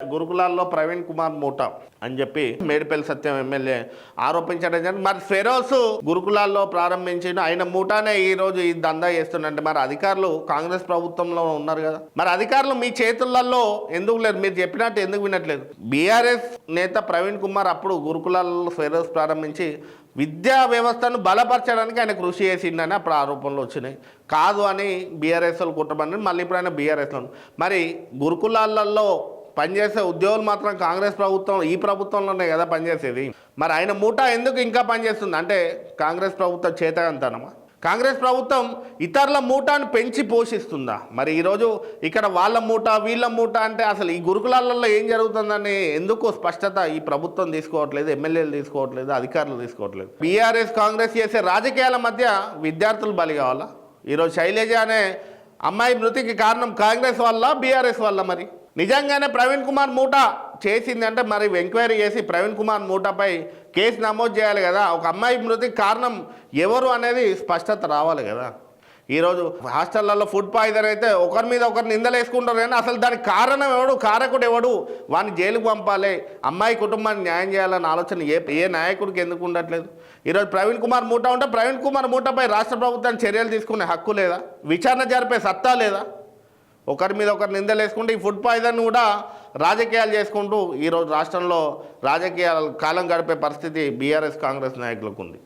గురుకులాల్లో ప్రవీణ్ కుమార్ మూట అని చెప్పి మేడిపల్లి సత్యం ఎమ్మెల్యే ఆరోపించడం. మరి ఫెరోస్ గురుకులాల్లో ప్రారంభించిన ఆయన మూటానే ఈ రోజు ఈ దందా చేస్తున్నట్టు. మరి అధికారులు కాంగ్రెస్ ప్రభుత్వంలో ఉన్నారు కదా, మరి అధికారులు మీ చేతులలో ఎందుకు లేదు? మీరు చెప్పినట్టు ఎందుకు వినట్లేదు? బీఆర్ఎస్ నేత ప్రవీణ్ కుమార్ అప్పుడు గురుకులాల్లో ఫెరోస్ ప్రారంభించి విద్యా వ్యవస్థను బలపరచడానికి ఆయన కృషి చేసిండని అప్పుడు ఆరోపణలు వచ్చినాయి. కాదు అని బీఆర్ఎస్లో కుట్రబడి మళ్ళీ ఇప్పుడు ఆయన బీఆర్ఎస్లో. మరి గురుకులాలలో పనిచేసే ఉద్యోగులు మాత్రం కాంగ్రెస్ ప్రభుత్వం ఈ ప్రభుత్వంలోనే కదా పనిచేసేది. మరి ఆయన మూట ఎందుకు ఇంకా పనిచేస్తుంది అంటే కాంగ్రెస్ ప్రభుత్వం చేతగంతనమా? కాంగ్రెస్ ప్రభుత్వం ఇతరుల మూటను పెంచి పోషిస్తుందా? మరి ఈరోజు ఇక్కడ వాళ్ళ మూట వీళ్ళ మూట అంటే అసలు ఈ గురుకులాలలో ఏం జరుగుతుందని ఎందుకు స్పష్టత ఈ ప్రభుత్వం తీసుకోవట్లేదు, ఎమ్మెల్యేలు తీసుకోవట్లేదు, అధికారులు తీసుకోవట్లేదు. బీఆర్ఎస్ కాంగ్రెస్ చేసే రాజకీయాల మధ్య విద్యార్థులు బలి కావాలా? ఈరోజు శైలజ అనే అమ్మాయి మృతికి కారణం కాంగ్రెస్ వల్ల బీఆర్ఎస్ వల్ల. మరి నిజంగానే ప్రవీణ్ కుమార్ మూట చేసింది అంటే మరి ఎంక్వైరీ చేసి ప్రవీణ్ కుమార్ మూటపై కేసు నమోదు చేయాలి కదా. ఒక అమ్మాయి మృతికి కారణం ఎవరు అనేది స్పష్టత రావాలి కదా. ఈరోజు హాస్టళ్లలో ఫుడ్ పాయిజన్ అయితే ఒకరి మీద ఒకరు నిందలు వేసుకుంటారు కానీ అసలు దానికి కారణం ఎవడు, కారకుడు ఎవడు, వాడిని జైలుకు పంపాలి, అమ్మాయి కుటుంబాన్ని న్యాయం చేయాలన్న ఆలోచన ఏ నాయకుడికి ఎందుకు ఉండట్లేదు? ఈరోజు ప్రవీణ్ కుమార్ మూట ఉంటే ప్రవీణ్ కుమార్ మూటపై రాష్ట్ర ప్రభుత్వాన్ని చర్యలు తీసుకునే హక్కు లేదా? విచారణ జరిపే సత్తా లేదా? ఒకరి మీద ఒకరు నిందలు వేసుకుంటూ ఈ ఫుడ్ పాయిజన్ కూడా రాజకీయాలు చేసుకుంటూ ఈరోజు రాష్ట్రంలో రాజకీయాలు కాలం గడిపే పరిస్థితి బీఆర్ఎస్ కాంగ్రెస్ నాయకులకు ఉంది.